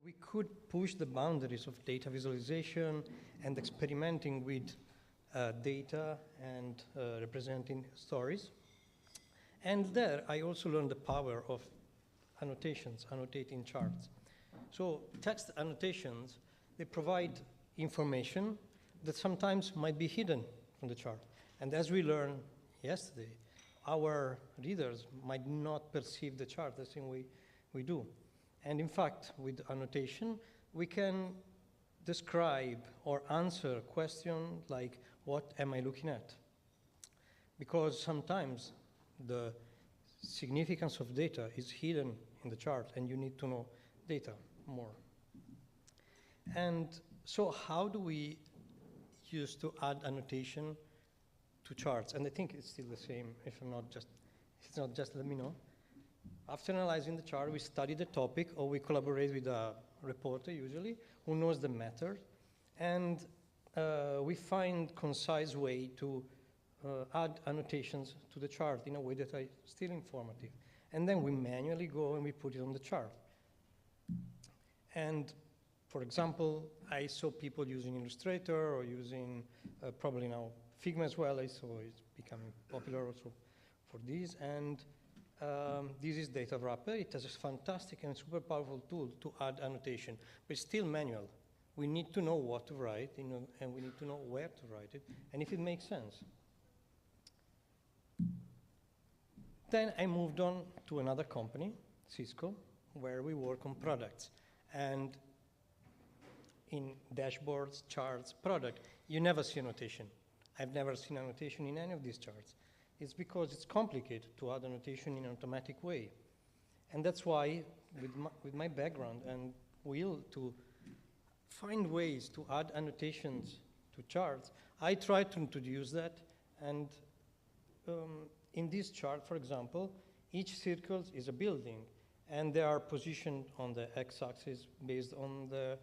We could push the boundaries of data visualization and experimenting with data and representing stories. And there, I also learned the power of annotations, annotating charts. So text annotations, they provide information that sometimes might be hidden from the chart. And as we learned yesterday, our readers might not perceive the chart the same way we do. And in fact, with annotation, we can describe or answer a question like, what am I looking at? Because sometimes the significance of data is hidden in the chart, and you need to know data more. And so how do we use to add annotation to charts? And I think it's still the same. If it's not just, let me know. After analyzing the chart, we study the topic, or we collaborate with a reporter, usually, who knows the matter, and we find concise way to add annotations to the chart in a way that are still informative. And then we manually go and we put it on the chart. And for example, I saw people using Illustrator or using probably now Figma as well. I saw it's becoming popular also for these. And this is Data Wrapper. It has a fantastic and super powerful tool to add annotation, but it's still manual. We need to know what to write, and we need to know where to write it, and if it makes sense. Then I moved on to another company, Cisco, where we work on products. And in dashboards, charts, product, you never see annotation. I've never seen annotation in any of these charts. It's because it's complicated to add annotation in an automatic way. And that's why, with my background and will to find ways to add annotations to charts, I try to introduce that. And in this chart, for example, each circle is a building, and they are positioned on the x-axis based on the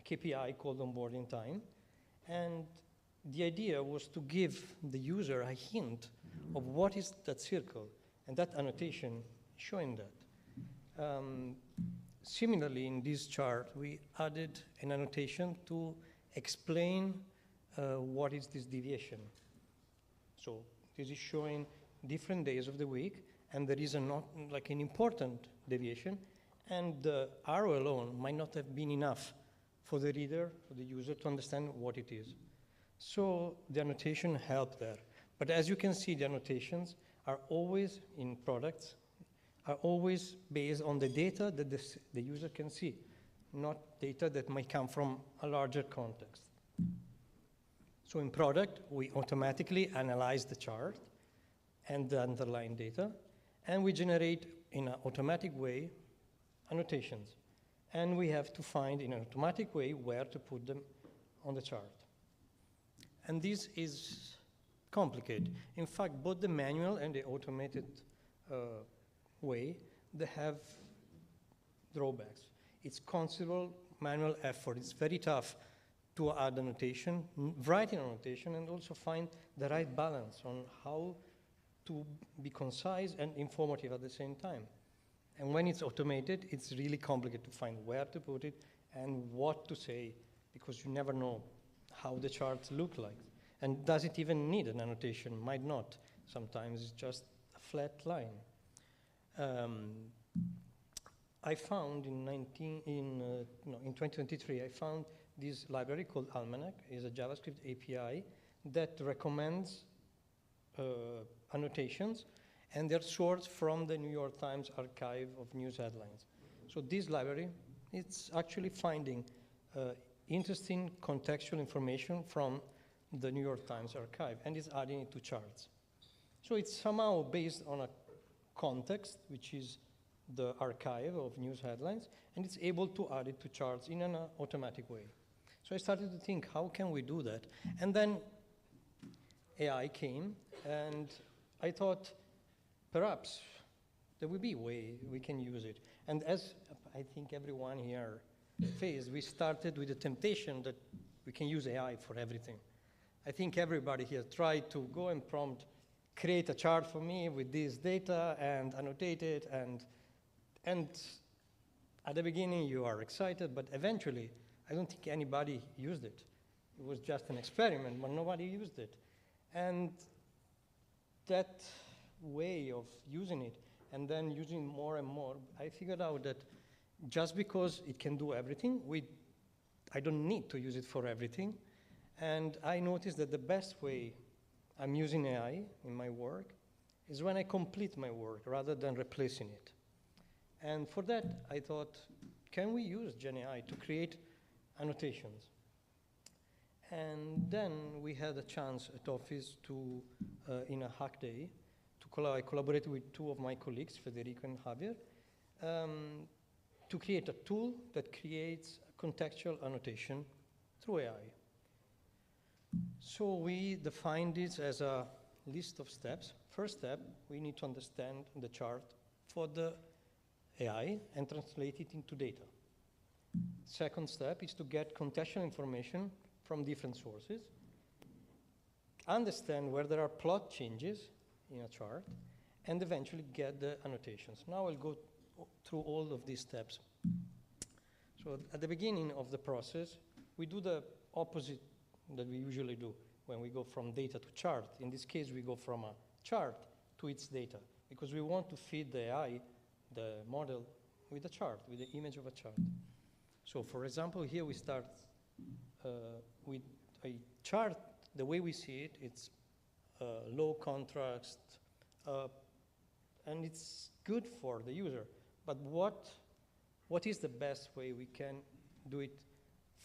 KPI called onboarding time. And the idea was to give the user a hint of what is that circle, and that annotation showing that. Similarly, in this chart, we added an annotation to explain what is this deviation. So this is showing different days of the week, and there is an important deviation, and the arrow alone might not have been enough for the reader, for the user, to understand what it is. So the annotation helped there. But as you can see, the annotations are always in products, are always based on the data that the user can see, not data that might come from a larger context. So in product, we automatically analyze the chart and the underlying data, and we generate in an automatic way annotations. And we have to find in an automatic way where to put them on the chart. And this is complicated. In fact, both the manual and the automated way, they have drawbacks. It's considerable manual effort. It's very tough to add annotation, writing annotation, and also find the right balance on how to be concise and informative at the same time. And when it's automated, it's really complicated to find where to put it and what to say, because you never know how the charts look like. And does it even need an annotation? Might not. Sometimes it's just a flat line. I found in 2023, I found this library called Almanac. It's a JavaScript API that recommends annotations, and they're sourced from the New York Times archive of news headlines. So this library, it's actually finding interesting contextual information from the New York Times archive, and it's adding it to charts. So it's somehow based on a context, which is the archive of news headlines, and it's able to add it to charts in an automatic way. So I started to think, how can we do that? And then AI came, and I thought, perhaps there will be a way we can use it. And as I think everyone here faced, we started with the temptation that we can use AI for everything. I think everybody here tried to go and prompt, create a chart for me with this data and annotate it, and at the beginning you are excited, but eventually I don't think anybody used it. It was just an experiment, but nobody used it. And that way of using it, and then using more and more, I figured out that just because it can do everything, I don't need to use it for everything. And I noticed that the best way I'm using AI in my work is when I complete my work rather than replacing it. And for that, I thought, can we use GenAI to create annotations? And then we had a chance at Office to, in a hack day, I collaborated with two of my colleagues, Federico and Javier, to create a tool that creates contextual annotation through AI. So we defined this as a list of steps. First step, we need to understand the chart for the AI and translate it into data. Second step is to get contextual information from different sources, understand where there are plot changes in a chart, and eventually get the annotations. Now I'll go through all of these steps. So at the beginning of the process, we do the opposite that we usually do when we go from data to chart. In this case, we go from a chart to its data, because we want to feed the AI, the model, with a chart, with the image of a chart. So for example, here we start with a chart. The way we see it, it's low contrast, and it's good for the user. But what is the best way we can do it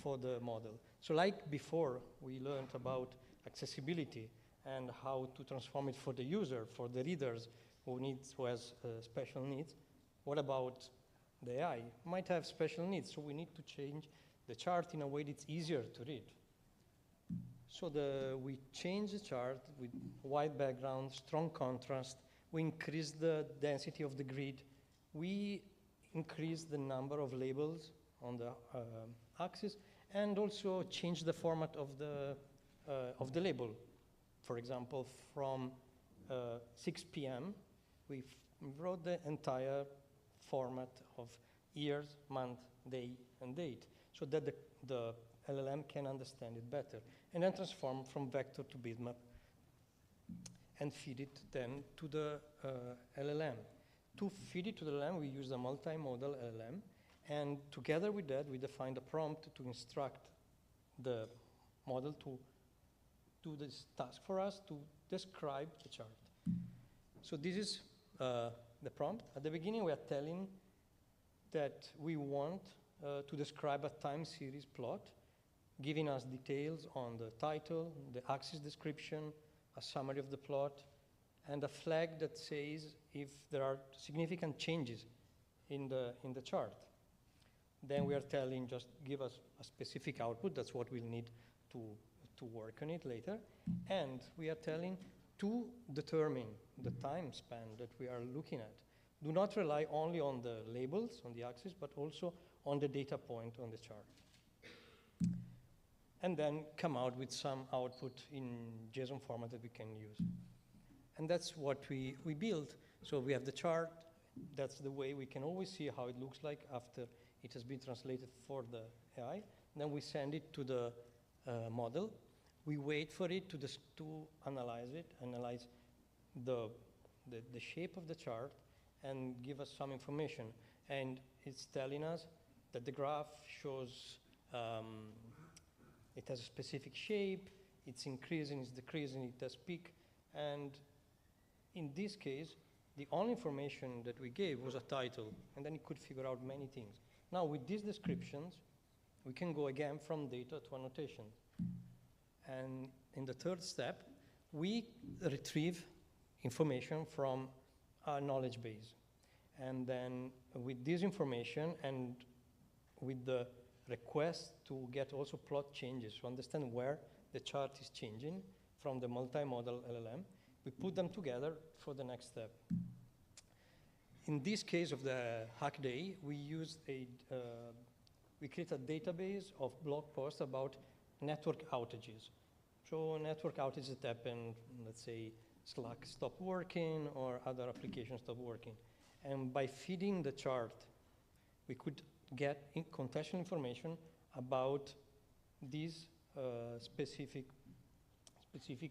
for the model? So like before, we learned about accessibility and how to transform it for the user, for the readers who has special needs. What about the AI? Might have special needs, so we need to change the chart in a way that's easier to read. So we change the chart with white background, strong contrast. We increase the density of the grid. We increase the number of labels on the axis, and also change the format of the label. For example, from 6 p.m., we wrote the entire format of years, month, day, and date, so that the LLM can understand it better, and then transform from vector to bitmap and feed it then to the LLM. To feed it to the LLM, we use a multimodal LLM, and together with that, we defined a prompt to instruct the model to do this task for us, to describe the chart. So this is the prompt. At the beginning, we are telling that we want to describe a time series plot, giving us details on the title, the axis description, a summary of the plot, and a flag that says if there are significant changes in the chart. Then we are telling, just give us a specific output. That's what we'll need to work on it later. And we are telling to determine the time span that we are looking at. Do not rely only on the labels on the axis, but also on the data point on the chart. And then come out with some output in JSON format that we can use. And that's what we built. So we have the chart. That's the way we can always see how it looks like after it has been translated for the AI. Then we send it to the model. We wait for it to analyze it, analyze the shape of the chart, and give us some information. And it's telling us that the graph shows it has a specific shape, it's increasing, it's decreasing, it has peak. And in this case, the only information that we gave was a title, and then it could figure out many things. Now, with these descriptions, we can go again from data to annotation. And in the third step, we retrieve information from our knowledge base. And then with this information and with the request to get also plot changes, to understand where the chart is changing from the multimodal LLM, we put them together for the next step. In this case of the hack day, we used we created a database of blog posts about network outages. So network outages that happen, let's say Slack stopped working or other applications stopped working. And by feeding the chart, we could get contextual information about this specific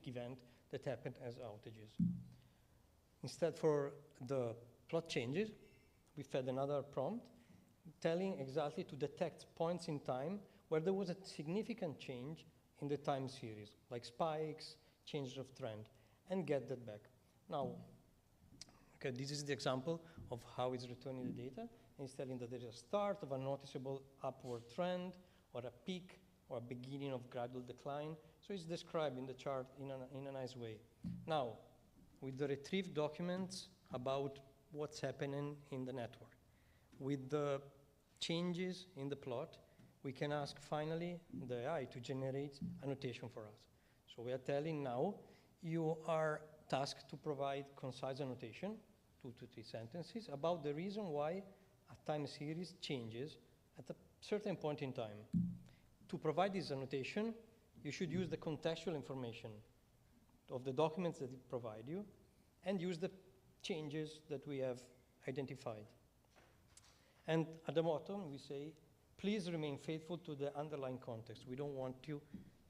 event that happened as outages. Instead, for the plot changes, we fed another prompt telling exactly to detect points in time where there was a significant change in the time series, like spikes, changes of trend, and get that back. Now, okay, this is the example of how it's returning the data. And it's telling that there is a start of a noticeable upward trend, or a peak, or a beginning of gradual decline. So it's described in the chart in a nice way. Now, with the retrieved documents about what's happening in the network, with the changes in the plot, we can ask finally the AI to generate annotation for us. So we are telling now, you are tasked to provide concise annotation, 2 to 3 sentences, about the reason why a time series changes at a certain point in time. To provide this annotation, you should use the contextual information of the documents that it provides you and use the changes that we have identified. And at the bottom, we say, please remain faithful to the underlying context. We don't want you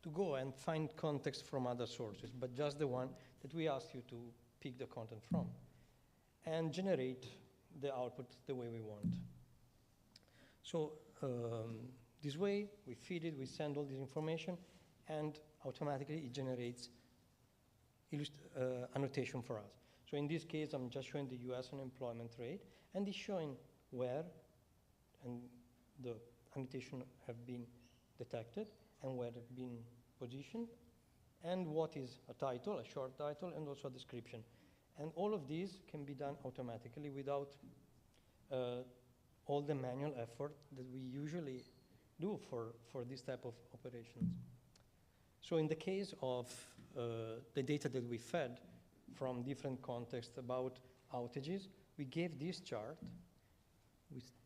to go and find context from other sources, but just the one that we asked you to pick the content from, and generate the output the way we want. So this way, we feed it, we send all this information, and automatically it generates annotation for us. So in this case, I'm just showing the US unemployment rate, and it's showing where and the annotation have been detected and where they've been positioned, and what is a title, a short title, and also a description. And all of these can be done automatically without all the manual effort that we usually do for this type of operations. So in the case of the data that we fed from different contexts about outages, we gave this chart.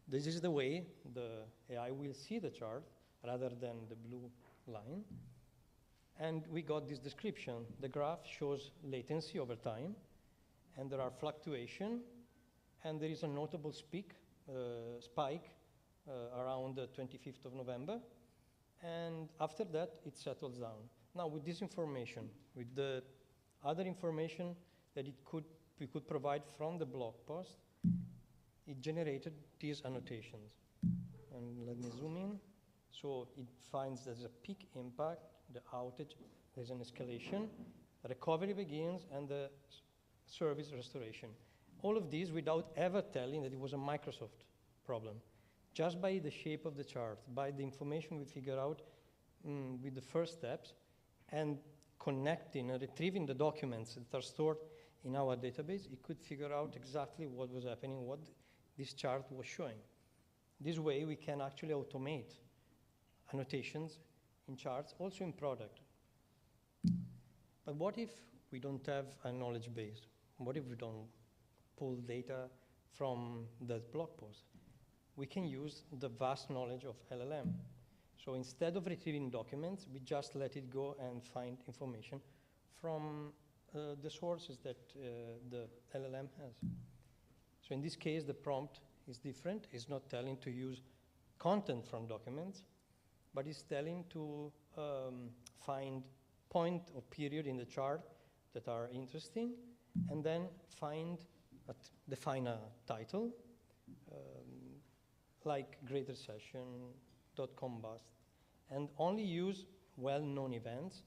This is the way the AI will see the chart rather than the blue line. And we got this description. The graph shows latency over time, and there are fluctuation, and there is a notable spike around the 25th of November, and after that, it settles down. Now, with this information, with the other information that we could provide from the blog post, it generated these annotations. And let me zoom in. So it finds there's a peak impact, the outage, there's an escalation, recovery begins, and the service restoration. All of these without ever telling that it was a Microsoft problem. Just by the shape of the chart, by the information we figure out with the first steps, and connecting and retrieving the documents that are stored in our database, it could figure out exactly what was happening, what this chart was showing. This way, we can actually automate annotations in charts, also in product. But what if we don't have a knowledge base? What if we don't pull data from that blog post? We can use the vast knowledge of LLM. So instead of retrieving documents, we just let it go and find information from the sources that the LLM has. So in this case, the prompt is different. It's not telling to use content from documents, but it's telling to find point or period in the chart that are interesting, and then define a title, like Great Recession, .com bust, and only use well-known events,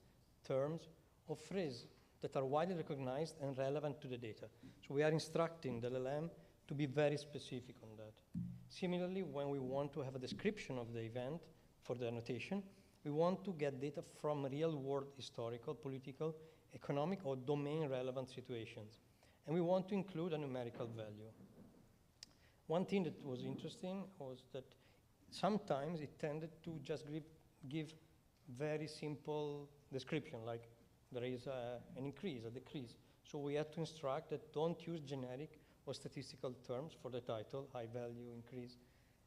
terms, or phrases that are widely recognized and relevant to the data. So we are instructing the LLM to be very specific on that. Similarly, when we want to have a description of the event for the annotation, we want to get data from real-world historical, political, economic, or domain-relevant situations. And we want to include a numerical value. One thing that was interesting was that sometimes it tended to just give very simple description, like there is an increase, a decrease. So we had to instruct that don't use generic or statistical terms for the title, high value, increase.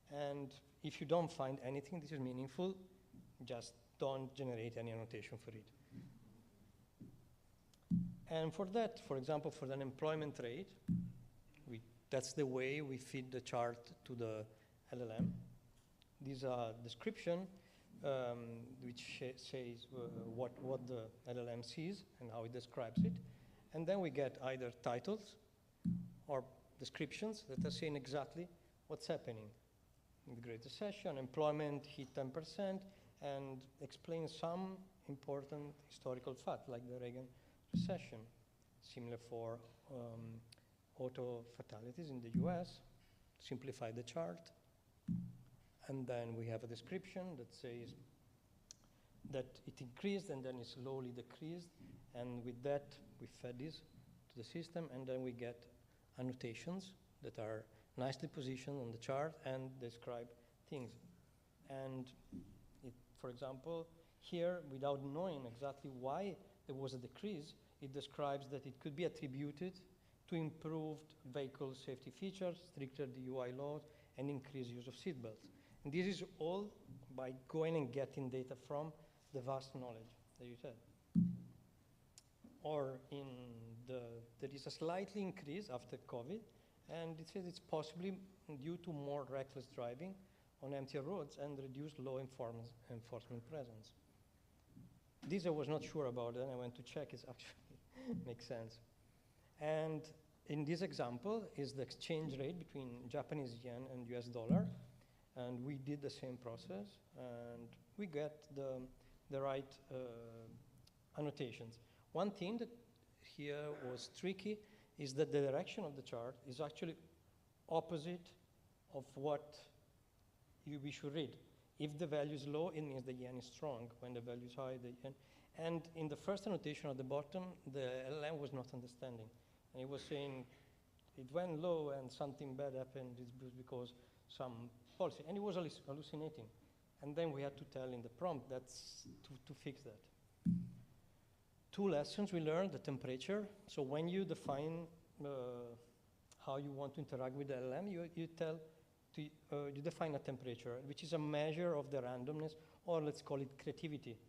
And if you don't find anything this is meaningful, just don't generate any annotation for it. And for that, for example, for the unemployment rate, that's the way we feed the chart to the LLM. These are description, which says what the LLM sees and how it describes it. And then we get either titles or descriptions that are saying exactly what's happening. In the Great Recession, employment hit 10%, and explain some important historical fact, like the Reagan recession. Similar for auto fatalities in the US. Simplify the chart. And then we have a description that says that it increased and then it slowly decreased. And with that, we fed this to the system, and then we get annotations that are nicely positioned on the chart and describe things. And for example, here, without knowing exactly why there was a decrease, it describes that it could be attributed to improved vehicle safety features, stricter DUI laws, and increased use of seatbelts. And this is all by going and getting data from the vast knowledge that you said. Or there is a slightly increase after COVID, and it says it's possibly due to more reckless driving on emptier roads and reduced law enforcement presence. This I was not sure about, and I went to check. It actually makes sense. And in this example is the exchange rate between Japanese yen and US dollar. And we did the same process, and we get the right annotations. One thing that here was tricky is that the direction of the chart is actually opposite of what we should read. If the value is low, it means the yen is strong. When the value is high, the yen. And in the first annotation at the bottom, the LLM was not understanding. And it was saying it went low and something bad happened. It's because some policy. And it was hallucinating. And then we had to tell in the prompt that's to fix that. Two lessons we learned: the temperature. So when you define how you want to interact with the LLM, you define a temperature, which is a measure of the randomness, or let's call it creativity.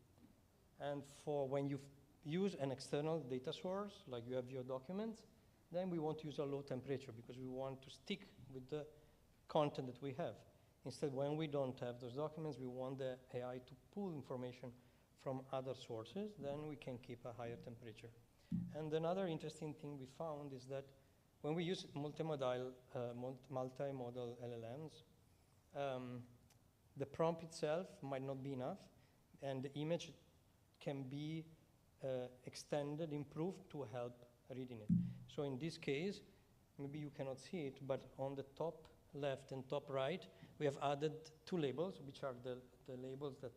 And for when you use an external data source, like you have your documents, then we want to use a low temperature because we want to stick with the content that we have. Instead, when we don't have those documents, we want the AI to pull information from other sources, then we can keep a higher temperature. And another interesting thing we found is that when we use multimodal LLMs, the prompt itself might not be enough, and the image can be extended, improved to help reading it. So in this case, maybe you cannot see it, but on the top left and top right, we have added two labels, which are the labels that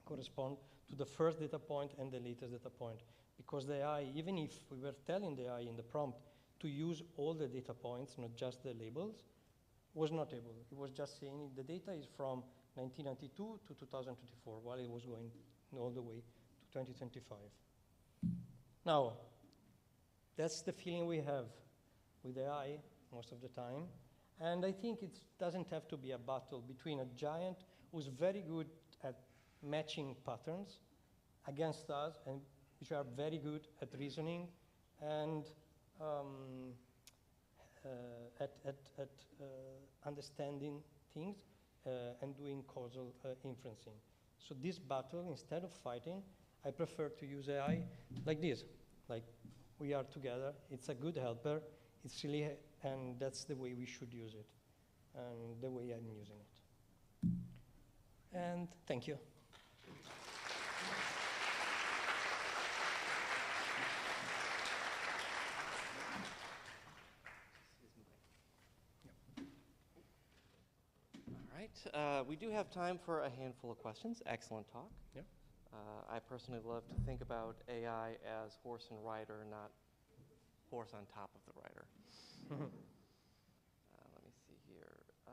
correspond to the first data point and the latest data point. Because the AI, even if we were telling the AI in the prompt to use all the data points, not just the labels, was not able. It was just saying the data is from 1992 to 2024, while it was going all the way to 2025. Now, that's the feeling we have with AI most of the time. And I think it doesn't have to be a battle between a giant who's very good at matching patterns against us, and which are very good at reasoning and at understanding things and doing causal inferencing. So this battle, instead of fighting, I prefer to use AI like this, like we are together. It's a good helper. It's really, and that's the way we should use it, and the way I'm using it. And thank you. All right, we do have time for a handful of questions. Excellent talk. Yep. I personally love to think about AI as horse and rider, not horse on top of the rider. Let me see here. I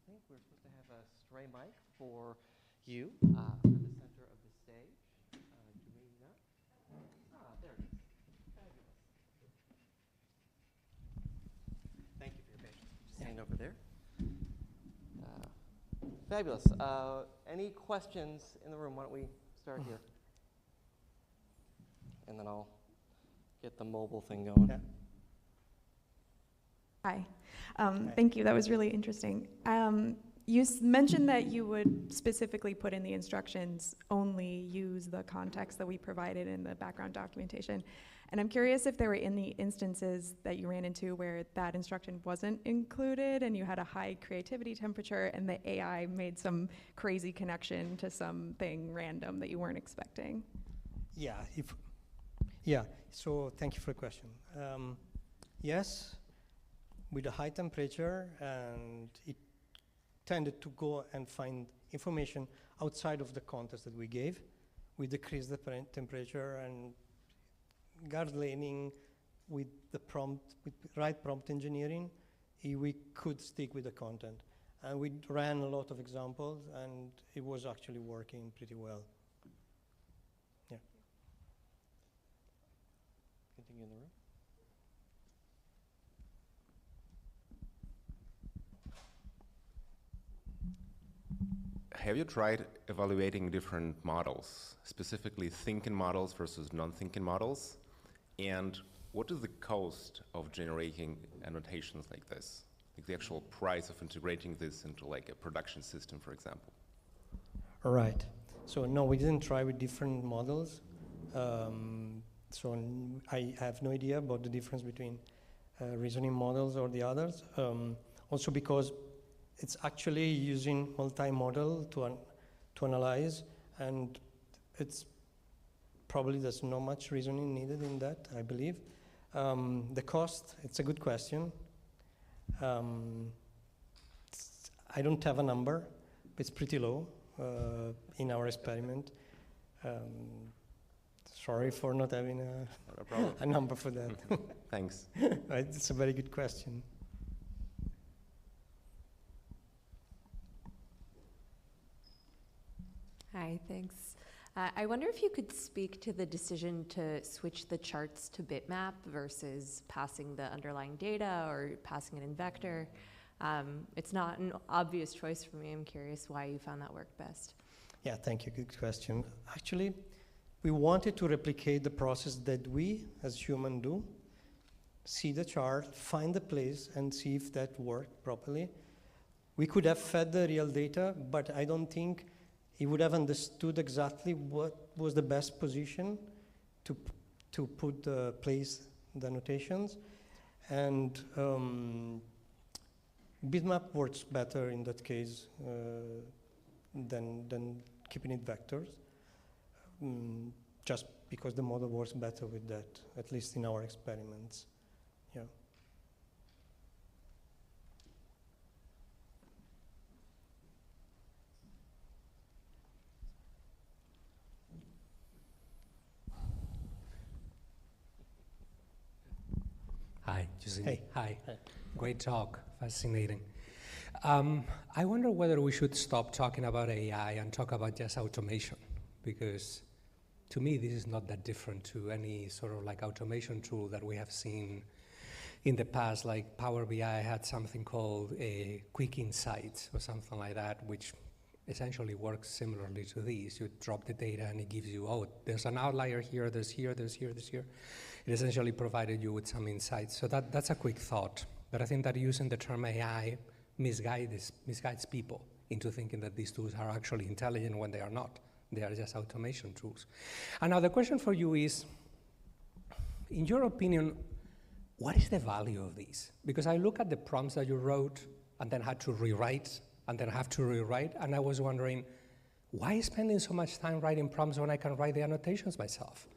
think we're supposed to have a stray mic for you for the center of the stage. Do we not? There it is. Fabulous. Thank you for your patience. Just stand over there. Fabulous. Any questions in the room? Why don't we start here? And then I'll get the mobile thing going. Yeah. Hi. Thank you. That was really interesting. You mentioned that you would specifically put in the instructions, only use the context that we provided in the background documentation. And I'm curious if there were any instances that you ran into where that instruction wasn't included and you had a high creativity temperature and the AI made some crazy connection to something random that you weren't expecting. So thank you for the question. Yes, with a high temperature, and it tended to go and find information outside of the context that we gave. We decreased the temperature, and guard laning with the prompt, with right prompt engineering, we could stick with the content. And we ran a lot of examples, and it was actually working pretty well. Yeah. Continue in the room. Have you tried evaluating different models, specifically thinking models versus non-thinking models? And what is the cost of generating annotations like this? Like the actual price of integrating this into like a production system, for example? All right. So no, we didn't try with different models. I have no idea about the difference between reasoning models or the others. Also because it's actually using multi-model to analyze, and it's probably there's not much reasoning needed in that, I believe. The cost, it's a good question. I don't have a number, but it's pretty low in our experiment. Sorry for not having a number for that. Thanks. Right, it's a very good question. Hi, thanks. I wonder if you could speak to the decision to switch the charts to bitmap versus passing the underlying data or passing it in vector. It's not an obvious choice for me. I'm curious why you found that worked best. Yeah, thank you. Good question. Actually, we wanted to replicate the process that we, as humans, do. See the chart, find the place, and see if that worked properly. We could have fed the real data, but I don't think he would have understood exactly what was the best position to put the annotations. And bitmap works better in that case than keeping it vectors, just because the model works better with that, at least in our experiments. Yeah. Hi, Giuseppe. Hey. Hi. Great talk. Fascinating. I wonder whether we should stop talking about AI and talk about just automation, because to me, this is not that different to any sort of like automation tool that we have seen in the past. Like Power BI had something called a Quick Insights or something like that, which essentially works similarly to these. You drop the data and it gives you, oh, there's an outlier here, there's here, there's here, there's here. It essentially provided you with some insights. So that's a quick thought. But I think that using the term AI misguides people into thinking that these tools are actually intelligent when they are not. They are just automation tools. And now the question for you is, in your opinion, what is the value of these? Because I look at the prompts that you wrote and then had to rewrite and then have to rewrite, and I was wondering, why spending so much time writing prompts when I can write the annotations myself,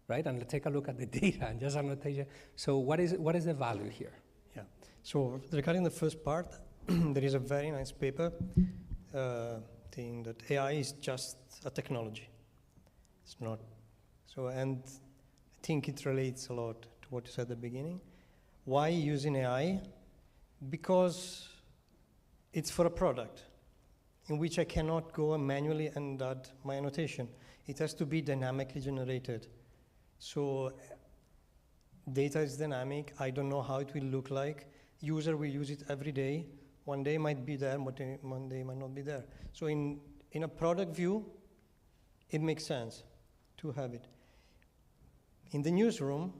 right? And take a look at the data and just annotation. So what is the value here? Yeah. So regarding the first part, there is a very nice paper saying that AI is just a technology. It's not. So, and I think it relates a lot to what you said at the beginning. Why using AI? Because it's for a product in which I cannot go manually and add my annotation. It has to be dynamically generated. So data is dynamic. I don't know how it will look like. User will use it every day. One day might be there, one day might not be there. So in a product view, it makes sense to have it. In the newsroom,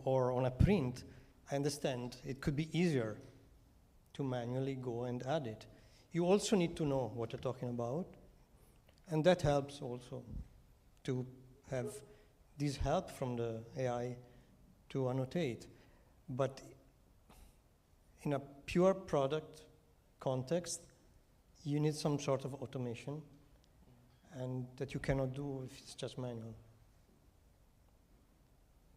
or on a print, I understand it could be easier to manually go and add it. you also need to know what you're talking about, and that helps also to have this help from the AI to annotate. But in a pure product context, you need some sort of automation, and that you cannot do if it's just manual.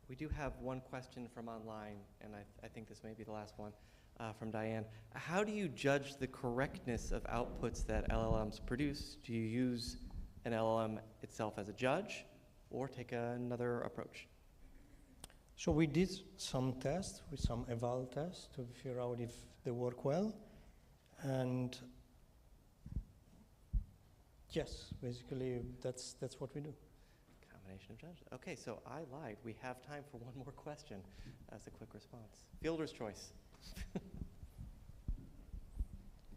We do have one question from online, and I think this may be the last one, from Diane. How do you judge the correctness of outputs that LLMs produce? Do you use an LLM itself as a judge, or take another approach? So we did some tests with some eval tests to figure out if they work well. And yes, basically that's what we do. Combination of judges. Okay, so I lied. We have time for one more question as a quick response. Fielder's choice.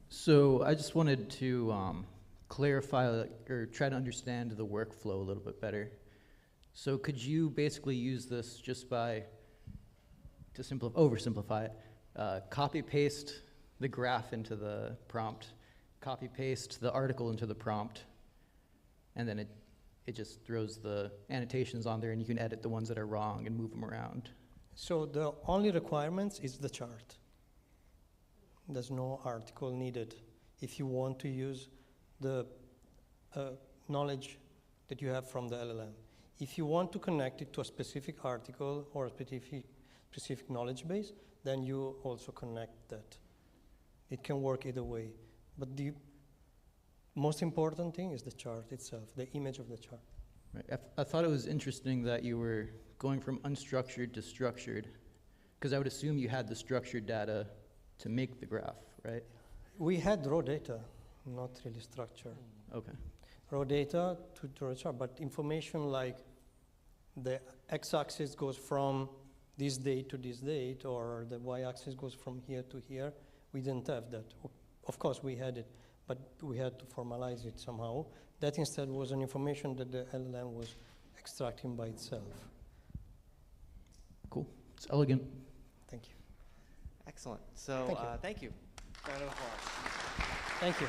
So I just wanted to clarify or try to understand the workflow a little bit better. So could you basically use this just by, to oversimplify it, copy paste the graph into the prompt, copy paste the article into the prompt, and then it just throws the annotations on there, and you can edit the ones that are wrong and move them around? So the only requirements is the chart. There's no article needed if you want to use the knowledge that you have from the LLM. If you want to connect it to a specific article or a specific knowledge base, then you also connect that. It can work either way. But the most important thing is the chart itself, the image of the chart. Right. I thought it was interesting that you were going from unstructured to structured, because I would assume you had the structured data to make the graph, right? We had raw data, not really structure. Okay. Raw data to draw a chart, but information like the x-axis goes from this date to this date, or the y-axis goes from here to here, we didn't have that. Of course we had it, but we had to formalize it somehow. That instead was an information that the LLM was extracting by itself. Cool. It's elegant. Thank you. Excellent. So Thank you. thank you. Round of applause. Thank you.